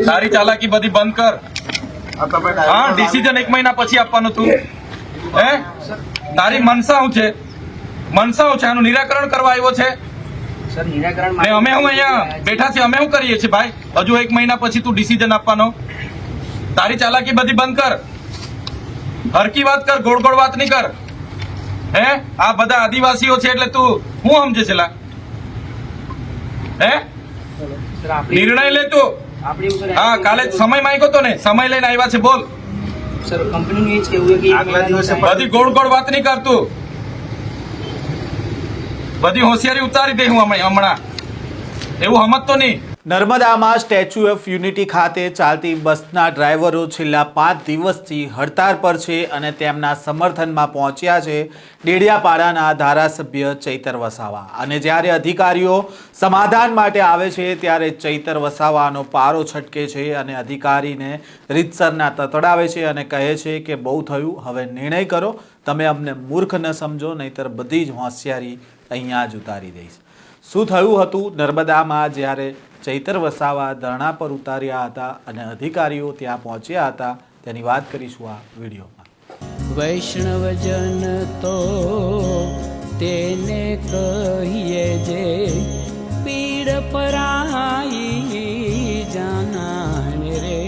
તારી ચાલાકી બધી બંધ કર. હા, ડિસિઝન 1 મહિના પછી આપવાનું તું. હે, તારી મનસા શું છે? મનસા શું છે? આનું નિરાકરણ કરવા આવ્યો છે. અમે હું અહીંયા બેઠા છીએ, અમે શું કરીએ છીએ ભાઈ? હજુ 1 મહિના પછી તું ડિસિઝન આપવાનો. તારી ચાલાકી બધી બંધ કર. હરકી વાત કર, ગોળ ગોળ વાત નહીં કર. હે, આ બધા આદિવાસીઓ છે એટલે તું શું સમજે છે? હે, નિર્ણય લે તું. હા, કાલે સમય માંગ્યો તો ને, સમય લઈને આવ્યા છે. બોલ. બધી ગોળ ગોળ વાત નહીં કરતું. બધી હોશિયારી ઉતારી દે હું હમણાં. એવું સમજતો નહીં. નર્મદામાં સ્ટેચ્યુ ઓફ યુનિટી ખાતે ચાલતી બસના ડ્રાઈવરો છેલ્લા 5 દિવસથી હડતાળ પર છે અને તેમના સમર્થનમાં પહોંચ્યા છે ડેડિયાપાડાના ધારાસભ્ય ચૈતર વસાવા. અને જ્યારે અધિકારીઓ સમાધાન માટે આવે છે ત્યારે ચૈતર વસાવાનો પારો છટકે છે અને અધિકારીને રીતસરના તતડાવે છે અને કહે છે કે બહુ થયું, હવે નિર્ણય કરો. તમે અમને મૂર્ખ ન સમજો, નહીંતર બધી જ હોશિયારી અહીંયા જ ઉતારી દઈશ. શું થયું હતું નર્મદામાં જ્યારે ચૈતર વસાવા ધરણા પર ઉતાર્યા હતા અને અધિકારીઓ ત્યાં પહોંચ્યા હતા તેની વાત કરીશું આ વિડીયોમાં. વૈષ્ણવજન તો તેને કહીએ જે પીડ પરાઈ જાનાને રે.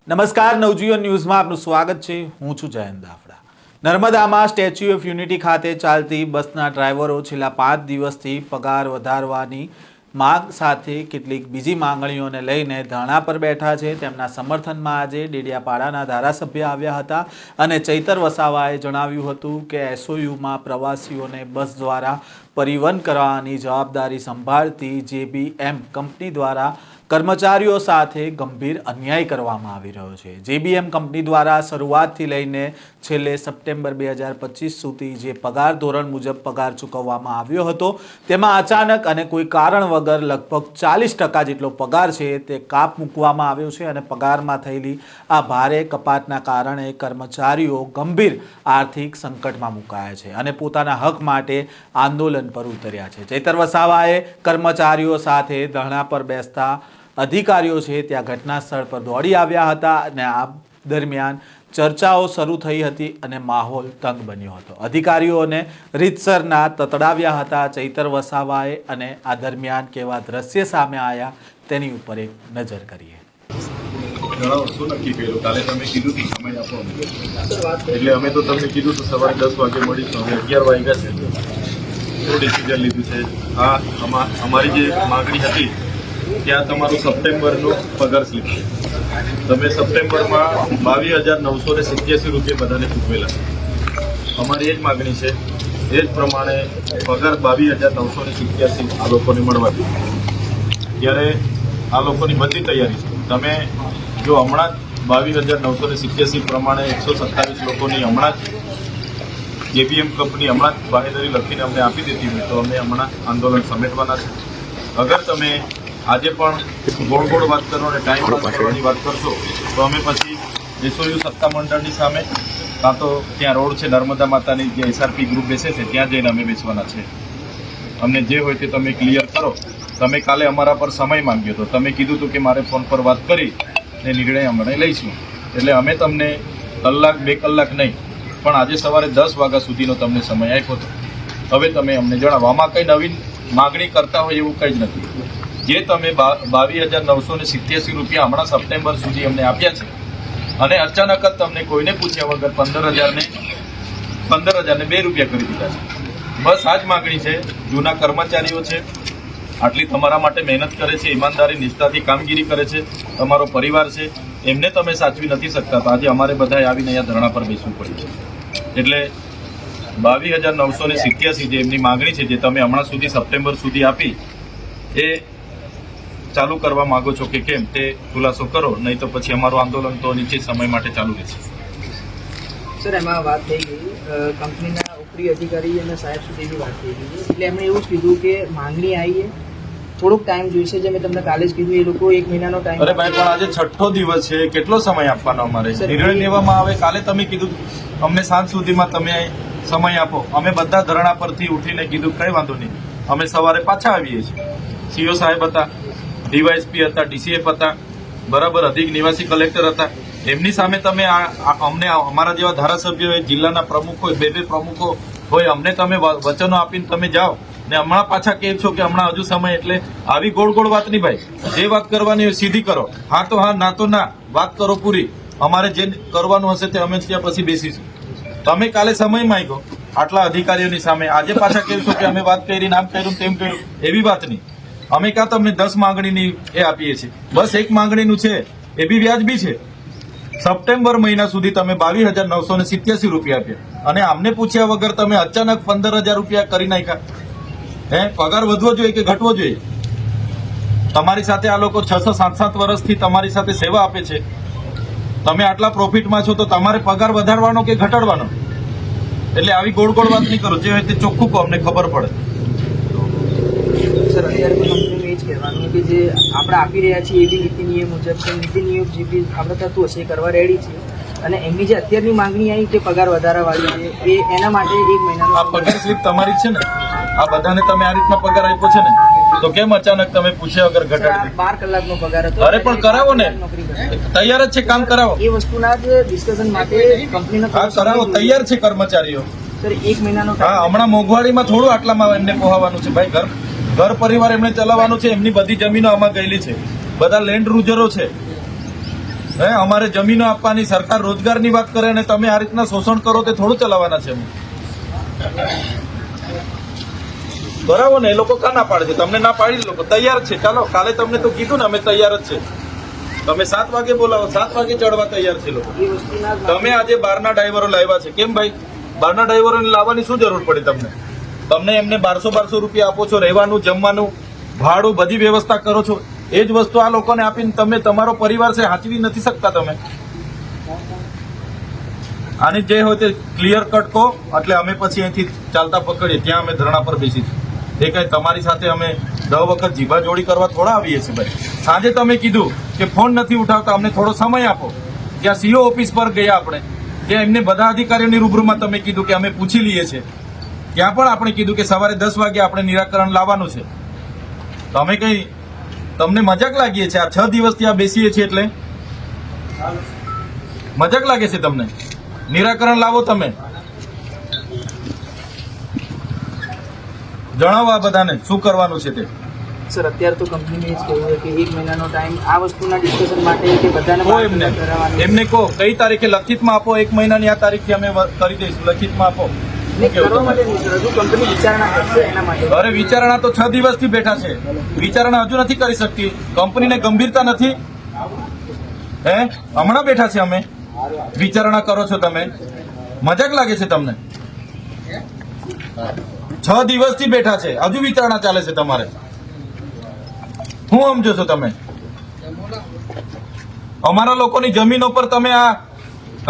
નમસ્કાર, નવજીવન ન્યૂઝમાં આપનું સ્વાગત છે. હું છું જયંત દાફડા. નર્મદામાં સ્ટેચ્યુ ઓફ યુનિટી ખાતે ચાલતી બસના ડ્રાઈવરો છેલ્લા 5 દિવસથી પગાર વધારવાની માંગ સાથે કેટલીક બીજી માંગણીઓને લઈને ધરણા પર બેઠા છે. તેમના સમર્થનમાં આજે ડેડિયાપાડાના ધારાસભ્ય આવ્યા હતા અને ચૈતર વસાવાએ જણાવ્યું હતું કે એસઓયુમાં પ્રવાસીઓને બસ દ્વારા પરિવહન કરવાની જવાબદારી સંભાળતી JBM કંપની દ્વારા કર્મચારીઓ સાથે ગંભીર અન્યાય કરવામાં આવી રહ્યો છે. JBM કંપની દ્વારા શરૂઆતથી લઈને છેલ્લે સપ્ટેમ્બર 2025 સુધી જે પગાર ધોરણ મુજબ પગાર ચૂકવવામાં આવ્યો હતો તેમાં અચાનક અને કોઈ કારણ વગર લગભગ 40% જેટલો પગાર છે તે કાપ મૂકવામાં આવ્યો છે અને પગારમાં થયેલી આ ભારે કપાતના કારણે કર્મચારીઓ ગંભીર આર્થિક સંકટમાં મુકાયા છે અને પોતાના હક માટે આંદોલન પર ઉતર્યા છે. ચૈતર વસાવાએ કર્મચારીઓ સાથે ધરણા પર બેસતા અધિકારીઓ છે ત્યાં ઘટના સ્થળ પર દોડી આવ્યા હતા અને આ દરમિયાન ચર્ચાઓ શરૂ થઈ હતી અને માહોલ તંગ બન્યો હતો. અધિકારીઓને રીતસરના તતડાવ્યા હતા ચૈતર વસાવાએ અને આ દરમિયાન કેવા દ્રશ્ય સામે આવ્યા તેની ઉપર એક નજર કરીએ. શું નક્કી કર્યું? કાલે તમે કીધું હતું સમય આપો એટલે અમે તો તમને કીધું હતું સવારે 10 વાગે મળીશું. હવે 11 વાગ્યા છે. શું ડિસિઝન લીધું છે? હા, અમારી જે માગણી હતી ત્યાં તમારું સપ્ટેમ્બરનું પગાર સ્લીપ છે. તમે સપ્ટેમ્બરમાં 22,987 રૂપિયા બધાને ચૂકવેલા છે. અમારી એ જ માગણી છે. એ જ પ્રમાણે પગાર 22,987 આ લોકોને મળવા જોઈએ. ત્યારે આ લોકોની બધી તૈયારી છે. તમે જો હમણાં જ 22,987 પ્રમાણે 127 લોકોની હમણાં જ JBM કંપની હમણાં જ બાહેધરી લખીને અમને આપી દીધી હોય તો અમે હમણાં આંદોલન સમેટવાના છે. અગર તમે આજે પણ ગોળ ગોળ વાત કરો અને ટાઈમ પાસ કરવાની વાત કરશો તો અમે પછી એસઓયુ સત્તામંડળની સામે કાં તો ત્યાં રોડ છે નર્મદા માતાની જે SRP ગ્રુપ બેસે છે ત્યાં જઈને અમે બેસવાના છે. અમને જે હોય તે તમે ક્લિયર કરો. તમે કાલે અમારા પર સમય માંગ્યો હતો. તમે કીધું હતું કે મારે ફોન પર વાત કરી ને નિર્ણય હમણાં લઈશું. એટલે અમે તમને કલાક 2 કલાક નહીં પણ આજે સવારે 10 વાગ્યા સુધીનો તમને સમય આપ્યો હતો. હવે તમે અમને જણાવો. આમાં કંઈ નવીન માગણી કરતા હોય એવું કંઈ જ નથી. જે તમે 22,987 રૂપિયા હમણાં સપ્ટેમ્બર સુધી અમને આપ્યા છે અને અચાનક જ તમને કોઈને પૂછ્યા વગર 15,000 2 રૂપિયા કરી દીધા છે. બસ આ જ માગણી છે. જૂના કર્મચારીઓ છે, આટલી તમારા માટે મહેનત કરે છે, ઈમાનદારી નિષ્ઠાથી કામગીરી કરે છે, તમારો પરિવાર છે, એમને તમે સાચવી નથી શકતા. તો આજે અમારે બધાએ આવીને અહીંયા ધરણા પર બેસવું પડ્યું છે. એટલે 22,987 જે એમની માગણી છે જે તમે હમણાં સુધી સપ્ટેમ્બર સુધી આપી એ ચાલુ કરવા માંગો છો કે કેમ તે ખુલાસો કરો, નહીં તો પછી અમારું આંદોલન તો નિશ્ચિત સમય માટે ચાલુ રહેશે. સર, એમાં વાત થઈ ગઈ કંપનીના ઉપરી અધિકારી અને સાહેબ સુધીની વાત થઈ ગઈ એટલે એમણે એવું જ કીધું કે માંગણી આવી થોડોક ટાઈમ જોઈશે. જે મેં તમને કાલે જ કીધું એ લોકો 1 મહિનાનો ટાઈમ. અરે ભાઈ, પણ આજે 6થો દિવસ છે. કેટલો સમય આપવાનો અમારે? નિર્ણય લેવામાં આવે. કાલે તમે કીધું અમને સાંજ સુધીમાં તમે સમય આપો. અમે બધા ધરણા પરથી ઉઠીને કીધું કંઈ વાંધો નહીં, અમે સવારે પાછા આવીએ છીએ. સીઓ સાહેબ હતા, ડીવાયએસપી હતા, ડીસીએફ હતા, બરાબર, અધિક નિવાસી કલેક્ટર હતા. એમની સામે તમે અમને અમારા જેવા ધારાસભ્યો હોય, જિલ્લાના પ્રમુખ હોય, બે પ્રમુખો હોય, અમને તમે વચનો આપીને તમે જાઓ ને હમણાં પાછા કહે છો કે હમણાં હજુ સમય. એટલે આવી ગોળ ગોળ વાત નહીં ભાઈ. જે વાત કરવાની હોય સીધી કરો. હા તો હા, ના તો ના. વાત કરો પૂરી. અમારે જે કરવાનું હશે તે અમે ત્યાં પછી બેસીશું. તમે કાલે સમય માંગ્યો આટલા અધિકારીઓની સામે, આજે પાછા કહેશો કે અમે વાત કરી, આમ કર્યું, તેમ કર્યું. એવી વાત નહીં. અમે કાં તમને 10 માંગણીની એ આપીએ છીએ, બસ એક માંગણીનું છે, એ બી વ્યાજબી છે. સપ્ટેમ્બર મહિના સુધી તમે 22,987 રૂપિયા આપ્યા અને આમને પૂછ્યા વગર તમે અચાનક 15,000 રૂપિયા કરી નાખ્યા. પગાર વધવો જોઈએ કે ઘટવો જોઈએ? તમારી સાથે આ લોકો 6-7 વર્ષથી તમારી સાથે સેવા આપે છે. તમે આટલા પ્રોફિટમાં છો તો તમારે પગાર વધારવાનો કે ઘટાડવાનો? એટલે આવી ગોળ ગોળ વાત નહીં કરો. જે હોય તે ચોખ્ખું કહો, અમને ખબર પડે. સર, અત્યારે તો કંપનીનું એ જ કહેવાનું કે જે આપણે આપી રહ્યા છીએ એવી નીતિ નિયમ મુજબ છે, નીતિ નિયમ જે બી આપણે થતું હશે એ કરવા રેડી છે. અને એમની જે અત્યારની માંગણી આવી કે પગાર વધારાવાળી છે, એ એના માટે 1 મહિનાનો આ પગાર સ્લીપ તમારી છે ને? આ બધાને તમે આ રીતના પગાર આપ્યો છે ને, તો કેમ અચાનક તમે પૂછ્યા વગર ઘટાડી? 12 કલાકનો પગાર હતો. અરે પણ કરાવો ને, તૈયાર જ છે, કામ કરાવો. એ વસ્તુના જ ડિસ્કશન માટે કંપનીનો હા કરાવો, તૈયાર છે કર્મચારીઓ. સર 1 મહિનાનો હા, હમણાં મોંઘવારીમાં થોડું આટલામાં એમને પોહાવાનું છે ભાઈ. ઘર પરિવાર એમને ચલાવવાનું છે. એમની બધી જમીનો આમાં ગયેલી છે, બધા લેન્ડ રૂઝરો છે. અમારે જમીનો આપવાની, સરકાર રોજગારની વાત કરે અને તમે આ રીતના શોષણ કરો તે થોડું ચલાવવાના છે. બરાબર ને? એ લોકો કા ના પાડે છે? તમને ના પાડી લોકો તૈયાર છે. ચાલો, કાલે તમને તો કીધું ને અમે તૈયાર જ છે. તમે 7 વાગે બોલાવો, 7 વાગે ચડવા તૈયાર છે લોકો. એ વસ્તુના તમે આજે બહારના ડ્રાઈવરો લાવ્યા છે. કેમ ભાઈ? બહારના ડ્રાઈવરોને લાવવાની શું જરૂર પડી તમને? તમને એમને 1200 રૂપિયા આપો છો, રહેવાનું, જમવાનું, ભાડું, બધી વ્યવસ્થા કરો છો. એ જ વસ્તુ આ લોકોને આપીને તમે તમારો પરિવાર છે હાચવી નથી શકતા તમે. આની જે હોય તે ક્લિયર કટ કહો, એટલે અમે પછી અહીંથી ચાલતા પકડીએ ત્યાં અમે ધરણા પર બેસીશું. એ કઈ તમારી સાથે અમે 10 વખત જીભા જોડી કરવા થોડા આવીએ છીએ ભાઈ. સાંજે તમે કીધું કે ફોન નથી ઉઠાવતા, અમને થોડો સમય આપો. ત્યાં સીઓ ઓફિસ પર ગયા આપણે, ત્યાં એમને બધા અધિકારીઓની રૂબરૂમાં તમે કીધું કે અમે પૂછી લઈએ છીએ. ત્યાં પણ આપણે કીધું કે સવારે 10 વાગે આપણે નિરાકરણ લાવવાનું છે. તમે કઈ તમને મજાક લાગીએ છે? આ 6 દિવસથી આ બેસીએ છીએ એટલે મજાક લાગે છે તમને? નિરાકરણ લાવો તમે. જણાવો આ બધાને શું કરવાનું છે તે. સર, અત્યારે તો કંપનીને એ જ કહેવું છે કે 1 મહિનાનો ટાઈમ આ વસ્તુના ડિસ્કશન માટે કે બધાને કહો એમને કહો કઈ તારીખે લખિતમાં આપો. 1 મહિનાની આ તારીખથી અમે કરી દઈશું. લખિતમાં આપો. કરવા માટે નહીં સર, હજુ કંપની વિચારણા કરશે એના માટે. અરે વિચારણા તો 6 દિવસથી બેઠા છે. વિચારણા હજુ નથી કરી શકતી. કંપનીને ગંભીરતા નથી. હમણાં બેઠા છે અમે. વિચારણા કરો છો તમે? મજાક લાગે છે તમને? 6 દિવસથી બેઠા છે, હજુ વિચારણા ચાલે છે તમારે. શું સમજો છો તમે? અમારા લોકોની જમીનો પર તમે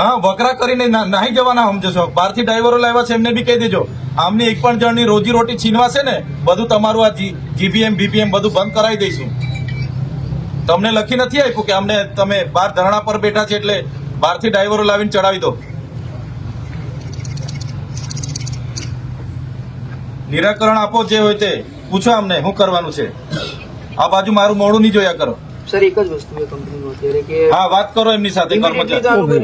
આ વકરા કરીને નાહી જવાના સમજો છો? બહારથી ડ્રાઈવરો લાવ્યા છે, એમને બી કહી દેજો આમની એક પણ જણની રોજી રોટી છીનવાશે ને, બધું તમારું આ જીબીએમ બીબીએમ બધું બંધ કરાવી દઈશું. તમને લખી નથી આપ્યું કે અમને તમે બહાર ધરણા પર બેઠા છે એટલે બહારથી ડ્રાઈવરો લાવીને ચડાવી દો? નિરાકરણ આપો, જે હોય તે પૂછો અમને શું કરવાનું છે. આ બાજુ મારું મોડું નહીં જોયા કરો. સર, એક જ વસ્તુ છે કંપનીનું અત્યારે કે હા, વાત કરો એમની સાથે.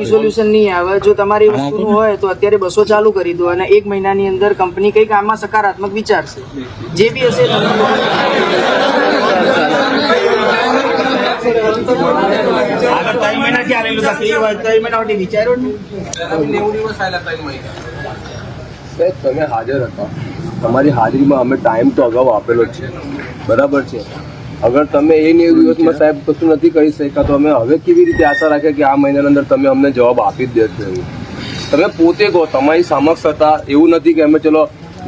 રિઝોલ્યુશન નહીં આવે. જો તમારી વસ્તુનું હોય તો અત્યારે બસો ચાલુ કરી દો અને 1 મહિનાની અંદર કંપની કઈક આમાં સકારાત્મક વિચારશે. જે બી હશે તમે હાજર હતા, તમારી હાજરીમાં અમે ટાઈમ તો અગાઉ આપેલો જ છે, બરાબર છે. અગર તમે એ 90 દિવસમાં સાહેબ કશું નથી કરી શક્યા તો અમે હવે કેવી રીતે આશા રાખીએ કે આ મહિનાની અંદર તમે અમને જવાબ આપી જ દેશો? એવું તમે પોતે કહો, તમારી સમક્ષ હતા. એવું નથી કે અમે ચલો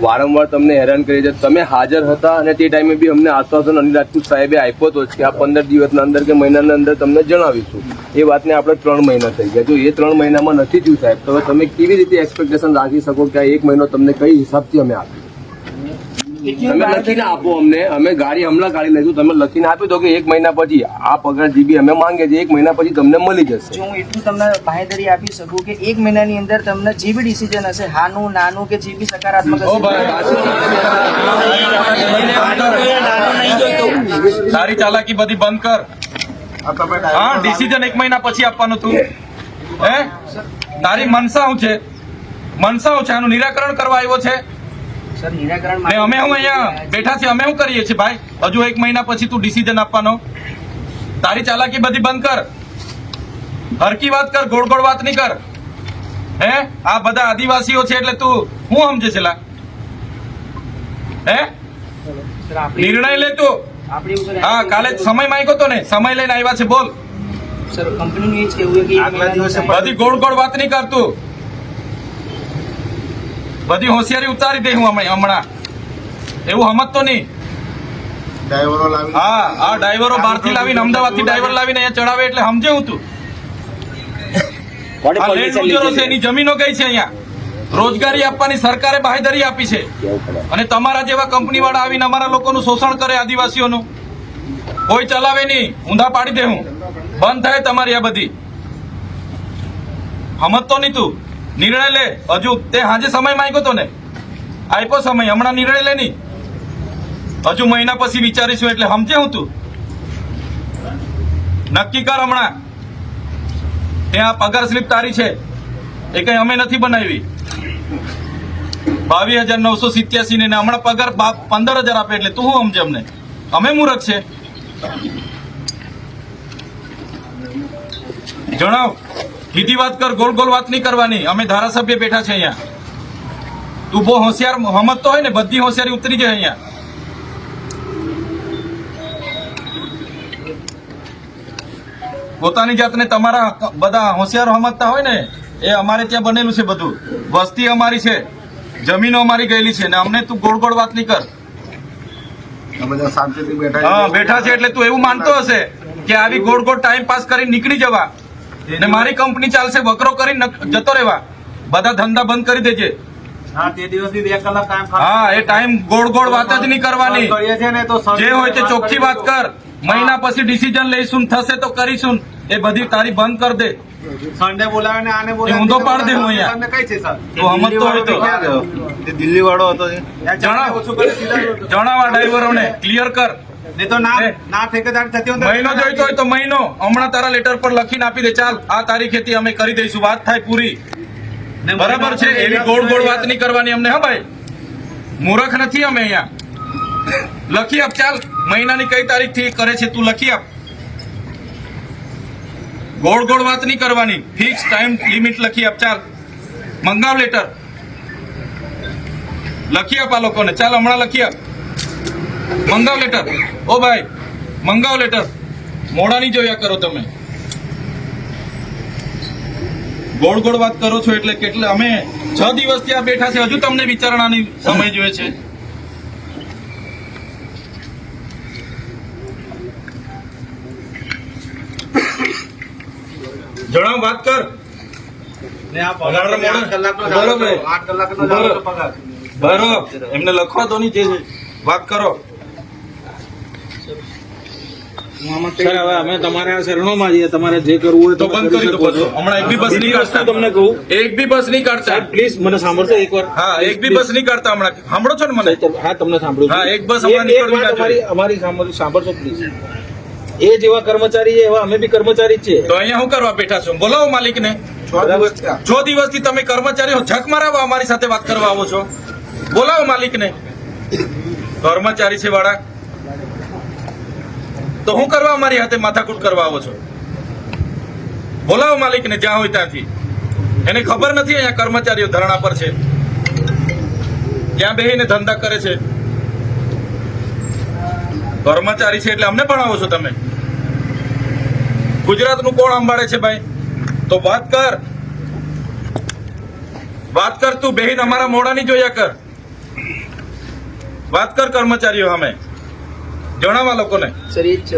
વારંવાર તમને હેરાન કરી છે. તમે હાજર હતા અને તે ટાઈમે બી અમને આશ્વાસન અનિલ રાજપૂત સાહેબે આપ્યો હતો કે આ 15 દિવસના અંદર કે મહિનાના અંદર તમને જણાવીશું. એ વાતને આપણે 3 મહિના થઈ ગયા. જો એ 3 મહિનામાં નથી થયું સાહેબ, તો તમે કેવી રીતે એક્સપેક્ટેશન રાખી શકો કે આ 1 મહિનો તમને કઈ હિસાબથી અમે આપીએ? કેટલી તમે લખીને આપો અમને, અમે ગાડી હમણાં ગાડી લઈશું, તમે લખીને આપી દો કે 1 મહિના પછી આ પગાર જીબી અમે માંગે છે 1 મહિના પછી તમને મળી જશે. જો હું એટલું તમને બાંહેધરી આપી શકું કે 1 મહિનાની અંદર તમને જે બી ડિસિઝન હશે, હાનું નાનું કે જે બી સકારાત્મક ઓ ભાઈ, તારી ચાલાકી બધી બંધ કર. હા, ડિસિઝન 1 મહિના પછી આપવાનું તું. હે, તારી મનસા શું છે? મનસા શું છે? આનું નિરાકરણ કરવા આવ્યો છે. સર નિરાકરણ ને અમે હું અહીંયા બેઠા છીએ, અમે શું કરીએ છીએ ભાઈ? હજુ 1 મહિના પછી તું ડિસિઝન આપવાનો. તારી ચાલાકી બધી બંધ કર. હરકી વાત કર, ગોળ ગોળ વાત નહીં કર. હે, આ બધા આદિવાસીઓ છે એટલે તું હું સમજે છે લા? હે, સર આપણે નિર્ણય લે તું. આપણે એવું સર હા, કાલે સમય માંગ્યો તો ને, સમય લઈને આવ્યા છે, બોલ. સર કંપનીનું એ જ કહેવું છે કે 1 મહિનાની અંદર બધી ગોળ ગોળ વાત નહીં કરતું. બધી હોશિયારી ઉતારી દે હું હમણાં. એવું સમજતો નહીં. ડ્રાઈવરો લાવી હા, આ ડ્રાઈવરો બહારથી લાવીને, અમદાવાદથી ડ્રાઈવર લાવીને અહીંયા ચડાવે એટલે સમજે હું તું. આ લેન્ડ યુઝરો છે, એની જમીનો ગઈ છે અહીંયા. રોજગારી આપવાની સરકારે બાંહેધરી આપી છે, અને તમારા જેવા કંપની વાળા આવીને અમારા લોકોનું શોષણ કરે, આદિવાસીઓનું. કોઈ ચલાવે નહીં, ઊંધા પાડી દે હું. બંધ થાય તમારી આ બધી. સમજતો નહીં તું. નિર્ણય લે. હજુ તે હાજે સમય માંગ્યો તો ને, આપ્યો સમય, હમણાં નિર્ણય લે નહીં. હજુ મહિના પછી વિચારીશું એટલે સમજે હું તું. નક્કી કર હમણાં. ત્યાં પગાર સ્લીપ તારી છે, એ કઈ અમે નથી બનાવી. 22,987 ને હમણાં પગાર 15,000 આપે એટલે તું શું સમજે અમને? અમે મૂર્ખ છે? જણાવ. સીધી વાત કર, ગોળ ગોળ વાત નહીં કરવાની. અમે ધારાસભ્ય બેઠા છે અહીંયા. તું બહુ હોશિયાર સમજતો હોય ને, બધી હોશિયારી ઉતરી જાય અહીંયા. પોતાની જાતને તમારા બધા હોશિયારો સમજતા હોય ને, એ અમારે ત્યાં બનેલું છે બધું. વસ્તી અમારી છે, જમીનો અમારી ગયેલી છે, ને અમને તું ગોળ ગોળ વાત નહીં કર. અમે તો શાંતિથી બેઠા હા, બેઠા છે એટલે તું એવું માનતો હશે કે આવી ગોળ ગોળ ટાઈમ પાસ કરીને નીકળી જવા ને મારી કંપની ચાલશે વકરો કરીને જતો રહેવા. બધા ધંધા બંધ કરી દેજે. હા, તે દિવસથી 2 કલાક ટાઈમ હા, એ ટાઈમ ગોળ ગોળ વાત જ નહીં કરવાની. કરીએ છે ને તો જે હોય તે ચોખ્ખી વાત કર. મહિના પછી ડિસિઝન લઈશું, થશે તો કરીશું. એ બધી તારી બંધ કર દે. સન્ડે બોલાવે ને આને એ ઊંધો પાડ દે હું અહીંયા. તમને કઈ છે સર? તું સમજતો હોય તો દિલ્હી વાળો હતો જણાવ. ઓછું કરી સીધા જણાવા ડ્રાઈવરોને ક્લિયર કર. નહીં તો ના ઠેકેદાર થતી હોય મહિનો જોઈતો હોય તો મહિનો. હમણાં તારા લેટર પર લખીને આપી દે. ચાલ, આ તારીખેથી અમે કરી દઈશું, વાત થાય પૂરી. બરાબર છે? એવી ગોળ ગોળ વાત નહીં કરવાની અમને. હા ભાઈ, મૂર્ખ નથી અમે અહીંયા. લખી આપ. ચાલ, મહિનાની કઈ તારીખ થી કરે છે તું લખી આપ. ગોળ ગોળ વાત નહીં કરવાની. ફિક્સ ટાઈમ લિમિટ લખી આપ. ચાલ, મંગાવ લેટર. લખી આપ આ લોકોને. ચાલ, હમણાં લખી આપ. મંગાવ લેટર. ઓ ભાઈ, મંગાવ લેટર. મોડા નહીં જોયા કરો તમે. ગોળ ગોળ વાત કરો છો એટલે કેટલે અમે 6 દિવસથી આ બેઠા છે, હજુ તમને વિચારણાની સમય જોઈએ છે. જણાવ, વાત કર. ને આ પગાર તો 8 કલાકનો જ આવે છે. 8 કલાકનો જ આવે છે પગાર. બરોબર, એમને લખવા દો નહીં. જે વાત કરો. સર, હવે અમે તમારા શરણોમાં છીએ. તમારે જે કરવું હોય તો બંધ કરી દો બધું. હમણાં એક બી બસ નહીં કાઢતા. તમને કહું, એક બી બસ નહીં કાઢતા. પ્લીઝ મને સાંભળશો એકવાર? હા, એક બી બસ નહીં કાઢતા હમણાં. સાંભળો છો ને મને? હા, તમને સાંભળું છું. હા, એક બસ હમણાં નીકળવી ના જોઈએ. અમારી સાંભળશો પ્લીઝ. એ જેવા કર્મચારી છે એવા અમે બી કર્મચારી જ છીએ. તો અહીંયા શું કરવા બેઠા છો? બોલાવો માલિકને. 6 દિવસથી તમે કર્મચારીઓ ઝક મારાવા અમારી સાથે વાત કરવા આવો છો. બોલાવો માલિકને. કર્મચારી છે વાળા, તો શું કરવા અમારી હાથે માથાકૂટ કરવા આવો છો? બોલાવો માલિકને જ્યાં હોય ત્યાંથી. એને ખબર નથી અહીંયા કર્મચારીઓ ધરણા પર છે, ત્યાં બેહીને ધંધા કરે છે. કર્મચારી છે એટલે અમને ભણાવો છો તમે? ગુજરાતનું કોણ સંભાળે છે ભાઈ? તો વાત કર. વાત કર તું. બેહીન અમારા મોઢા નહીં જોયા કર. વાત કર કર્મચારીઓ સામે. જણાવવા લોકોને. સર એ જ છે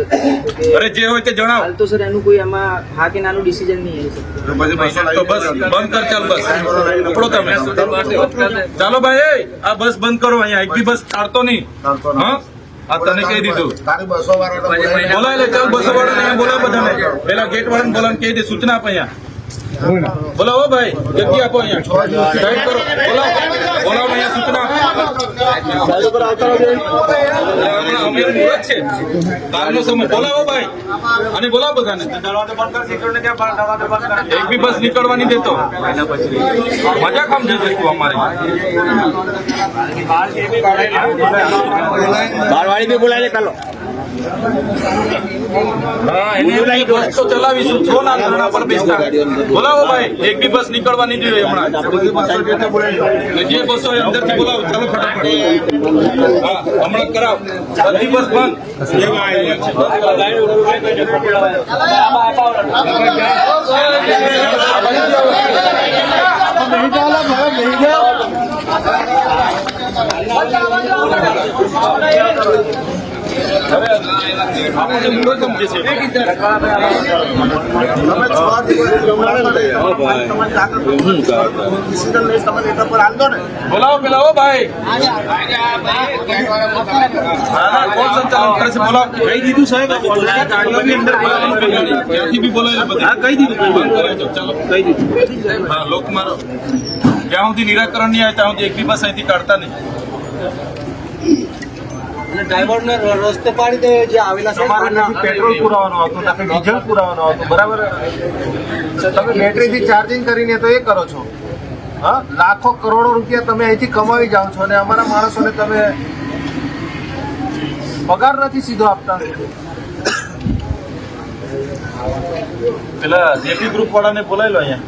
કે અરે જે હોય તે જણાવ. હાલ તો સર એનું કોઈ આમાં હા કે નાનું ડિસિઝન નહીં આવી શકતું. તો બસ બંધ કર, ચાલ બસ ઉપડો તમે. ચાલો ભાઈ, આ બસ બંધ કરો. અહીંયા એક બી બસ કાઢતો નહીં. હા, આ તને કહી દીધું. બોલાય લે, ચાલ બસો વાળા અહીંયા બોલાવ બધાને. પેલા ગેટ વાળાને બોલાવ કહી દે, સૂચના આપો અહીંયા. બોલાવો ભાઈ, જગ્યા આપો અહીંયા. સાઈડ કરો, બોલાવો બોલાવો અહીંયા સૂચના. અમે મુહૂર્ત છે, કાલનો સમય. બોલાવો ભાઈ અને બોલાવો બધાને. એક બી બસ નીકળવા નહીં દેતો. મજા કામ છે તું અમારે. બારવાળી બી બોલાવી ચાલો. હા, એને બસ તો ચલાવીશું. છો ના ધરણા પર બેસતા. બોલાવો ભાઈ, એક બી બસ નીકળવા નહીં જોઈએ હમણાં. જે બસો હોય અંદરથી બોલાવો. ચાલો ફટાફટ. હા, હમણાં કરાવ. બધી બસ બંધ. આપણને મુહૂર્ત સમજે છે. બોલાવો પેલા. ઓ ભાઈ, કોણ સંચાલન કરે છે? બોલાવો. કહી દીધું સાહેબ. ગાડીઓની અંદર બોલાવો. ત્યાંથી બી બોલાવી લે. હા, કહી દીધું. બંધ કરાવી દો. ચાલો કહી દીધું. હા, લોક મારો. જ્યાં સુધી નિરાકરણ નહીં આવે ત્યાં સુધી એક બી બસ અહીંથી કાઢતા નહીં. ડ્રાઈવરને રસ્તે પાડી દે. જે આવેલા તમારે નથી પેટ્રોલ પુરાવાનો આવતો, નથી ડીઝલ પુરાવાનો આવતો, બરાબર? તમે બેટરીથી ચાર્જિંગ કરીને તો એ કરો છો. હા, લાખો કરોડો રૂપિયા તમે અહીંથી કમાવી જાઓ છો અને અમારા માણસોને તમે પગાર નથી સીધો આપતા. પેલા જેપી ગ્રુપ વાળાને બોલાવી લો અહીંયા.